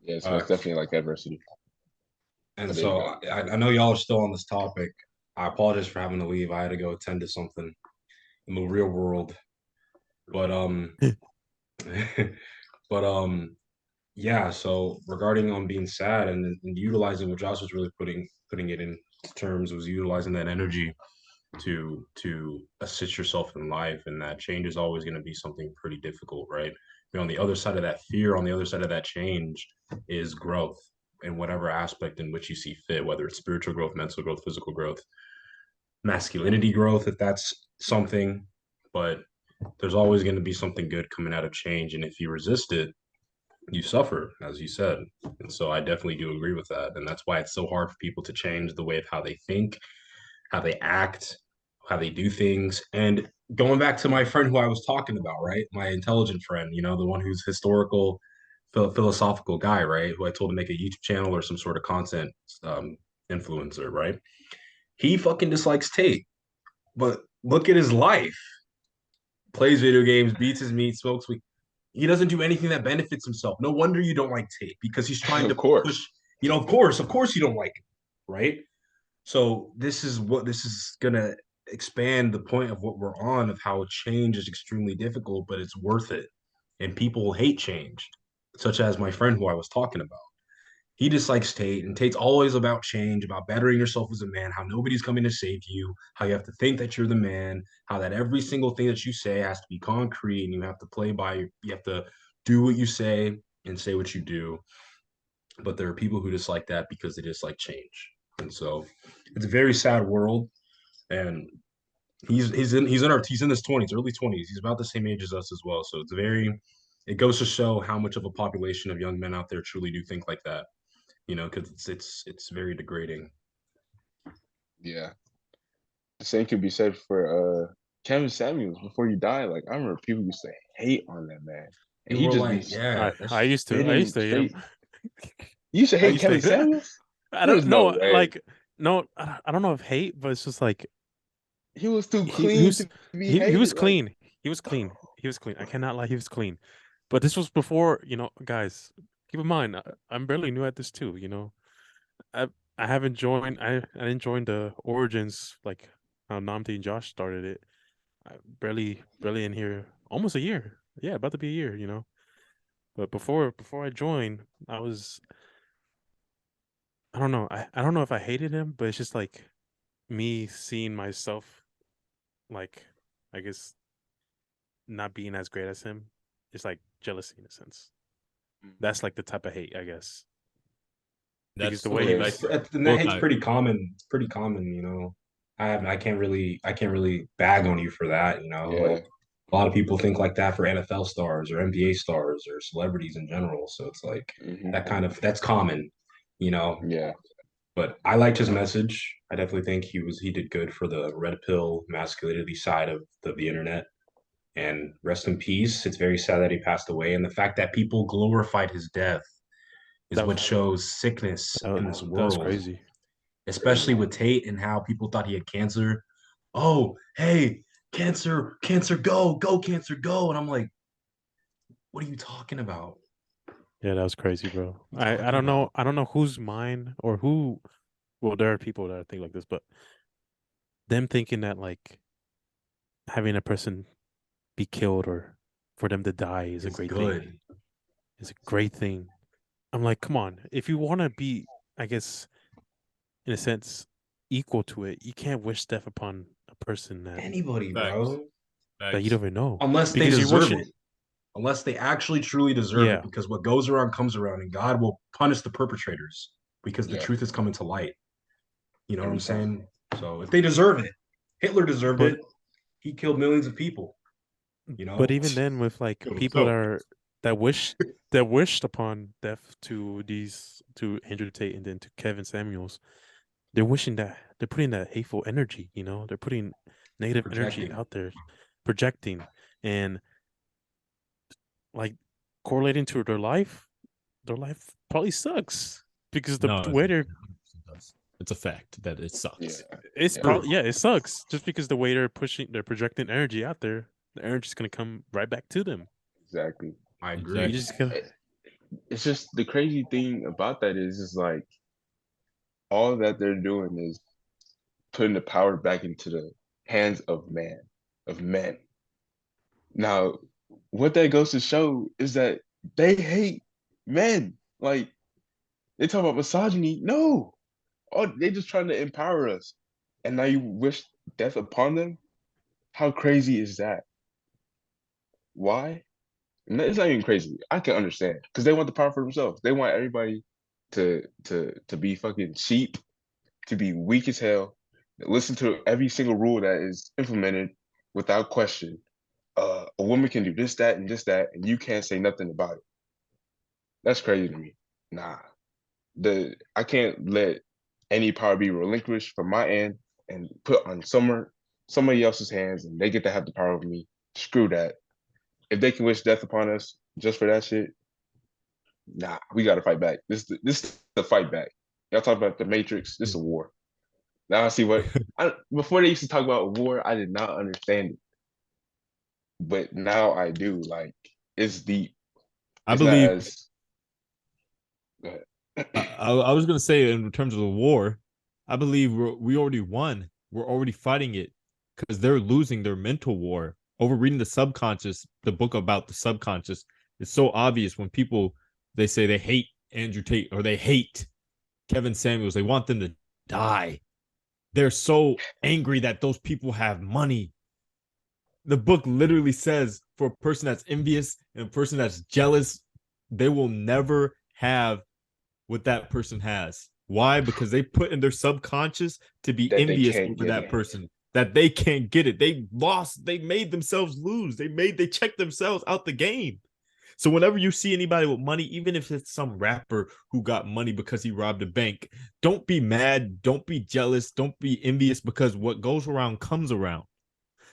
Yeah, so Uh, it's definitely like adversity. and But there you so go. I know y'all are still on this topic. I apologize for having to leave. I had to go attend to something in the real world. But but yeah. So regarding on being sad and utilizing what Josh was really putting it in terms was utilizing that energy to assist yourself in life, and that change is always going to be something pretty difficult, right? On the other side of that fear, on the other side of that change is growth in whatever aspect in which you see fit, whether it's spiritual growth, mental growth, physical growth, masculinity growth, if that's something. But there's always going to be something good coming out of change, and if you resist it, you suffer, as you said. And so I definitely do agree with that, and that's why it's so hard for people to change the way of how they think, how they act, how they do things. And going back to my friend who I was talking about, right? My intelligent friend, the one who's historical, philosophical guy, right? Who I told to make a YouTube channel or some sort of content influencer, right? He fucking dislikes Tate, but look at his life. Plays video games, beats his meat, smokes weed. He doesn't do anything that benefits himself. No wonder you don't like Tate because he's trying Of to push. course. Of course, you don't like him, right? So this is gonna expand the point of what we're on of how change is extremely difficult, but it's worth it. And people hate change, such as my friend who I was talking about. He dislikes Tate, and Tate's always about change, about bettering yourself as a man, how nobody's coming to save you, how you have to think that you're the man, how that every single thing that you say has to be concrete, and you have to play by, you have to do what you say and say what you do. But there are people who dislike that because they dislike change. And so it's a very sad world. And he's in his 20s, early 20s. He's about the same age as us as well. So it goes to show how much of a population of young men out there truly do think like that, because it's very degrading. Yeah. The same could be said for Kevin Samuels before he died. Like I remember people used to hate on that man. And People he were just be like, yeah, I that's used to. I used spitting to hate him. straight. You used to I hate used to Kevin hate him. Samuels? I don't There's no know. way. Like, no, I don't know if hate, but it's just like He was too he clean was to be he was hated. Like, clean. He was clean. He was clean. I cannot lie. He was clean. But this was before, guys. Keep in mind, I'm barely new at this too. I I haven't joined. I didn't join the Origins like how Namdi and Josh started it. I barely in here almost a year. Yeah, about to be a year. But before I joined, I don't know. I don't know if I hated him, but it's just like me seeing myself like I guess not being as great as him. It's like jealousy in a sense. That's like the type of hate, I guess. Because the That's way he okay. like was and that look, hate's pretty common. It's pretty common. I can't really bag on you for that. Like Yeah. a lot of people think like that for NFL stars or NBA stars or celebrities in general. So it's like Hmm. that's common, you know. Yeah. But I liked his message. I definitely think he did good for the red pill masculinity side of the internet. And rest in peace. It's very sad that he passed away. And the fact that people glorified his death is that what was shows sickness in this that was world, crazy. especially with Tate and how people thought he had cancer. Oh, hey, cancer, cancer, go, cancer, go. And I'm like, what are you talking about? Yeah, that was crazy, bro. What are you I talking don't know. about? I don't know whose mind or who. Well, there are people that think like this, but them thinking that like having a person be killed or for them to die is a It's great thing. good. It's a great thing. I'm like, come on. If you want to be, I guess, in a sense, equal to it, you can't wish death upon a person Anybody, facts, bro. that you facts. don't even know Unless they because you're deserve wishing. it. Unless they actually truly deserve it, Yeah, because what goes around comes around, and God will punish the perpetrators because the Yeah. truth is coming to light. You know what I'm Every time. saying? So if they deserve it, Hitler deserved but it. He killed millions of people. You but know, even then, with like Killed people himself. that wish that wished upon death to Andrew Tate and then to Kevin Samuels, they're wishing that they're putting that hateful energy. They're putting negative energy projecting. out there, projecting and like correlating to their life. Their life probably sucks because the No, way they're it's a fact that it Yeah. sucks. it's Yeah. probably, yeah, it sucks just because the way they're projecting energy out there, the energy's gonna come right back to them. Exactly. I You agree. Exactly. just gotta Eh, it's just the crazy thing about that is like all that they're doing is putting the power back into the hands of men. Now, what that goes to show is that they hate men. Like they talk about misogyny. No, oh, they just trying to empower us, and now you wish death upon them. How crazy is that? Why? It's not even crazy. I can understand because they want the power for themselves. They want everybody to be fucking sheep, to be weak as hell, listen to every single rule that is implemented without question. A woman can do this, that, and this, that, and you can't say nothing about it. That's crazy to me. Nah, I can't let any power be relinquished from my end and put on somebody else's hands, and they get to have the power over me. Screw that. If they can wish death upon us just for that shit, nah, we got to fight back. This is the fight back. Y'all talk about the Matrix. This is a war. Now I see what before they used to talk about war, I did not understand it, but now I do. Like it's deep. I It's not believe. as. Go ahead. I was gonna say in terms of the war, I believe we already won. We're already fighting it because they're losing their mental war. Over reading the subconscious, the book about the subconscious, it's so obvious when people they say they hate Andrew Tate or they hate Kevin Samuels. They want them to die. They're so angry that those people have money. The book literally says for a person that's envious and a person that's jealous, they will never have what that person has. Why? Because they put in their subconscious to be That they envious can't over get that it. person, that they can't get it. They lost, they made themselves lose. They checked themselves out the game. So whenever you see anybody with money, even if it's some rapper who got money because he robbed a bank, don't be mad, don't be jealous, don't be envious because what goes around comes around.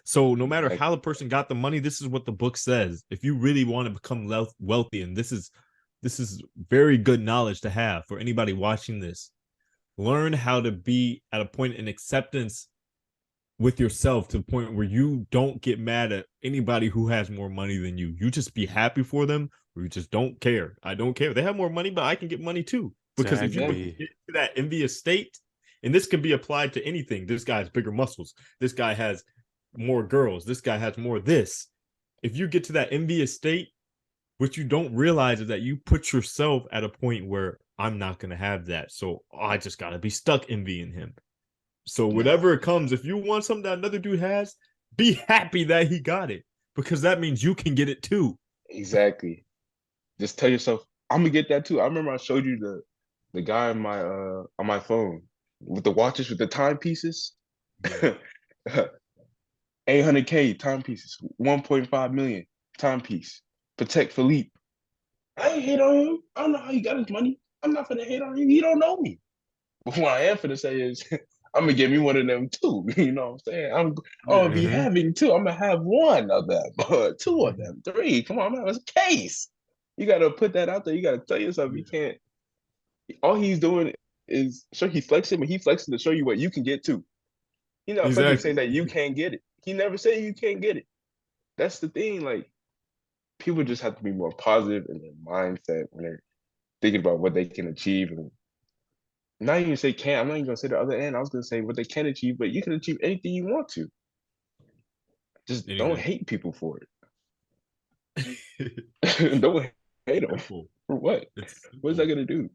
So no matter Like, how the person got the money, this is what the book says. If you really want to become wealthy, and this is very good knowledge to have for anybody watching this, learn how to be at a point in acceptance with yourself to the point where you don't get mad at anybody who has more money than you. You just be happy for them, or you just don't care. I don't care. They have more money, but I can get money too. Because if you Exactly. get to that envious state, and this can be applied to anything, this guy has bigger muscles, this guy has more girls, this guy has more this. If you get to that envious state, what you don't realize is that you put yourself at a point where I'm not going to have that. So I just got to be stuck envying him. So whatever it comes, if you want something that another dude has, be happy that he got it because that means you can get it too. exactly. Just tell yourself, I'm gonna get that too. I remember I showed you the guy on my phone with the watches with the timepieces. Yeah. 800K timepieces, 1.5 million timepiece. Patek Philippe. I ain't hate on him. I don't know how he got his money. I'm not gonna hate on him. He don't know me. But what I am gonna say is, I'm gonna get me one of them too. You know what I'm saying? I'm gonna be Mhm. having two. I'm gonna have one of them, two of them, three. Come on, man, it's a case. You gotta put that out there. You gotta tell yourself you can't. All he's doing is sure he's flexing, but he's flexing to show you what you can get too. He's not flexing Exactly. saying that you can't get it. He never said you can't get it. That's the thing. Like people just have to be more positive in their mindset when they're thinking about what they can achieve and not even say can. I'm not even gonna say the other end. I was gonna say what they can achieve, but you can achieve anything you want to. Just don't Anything. hate people for it. Don't hate them Simple. for what? It's What is that simple. gonna do?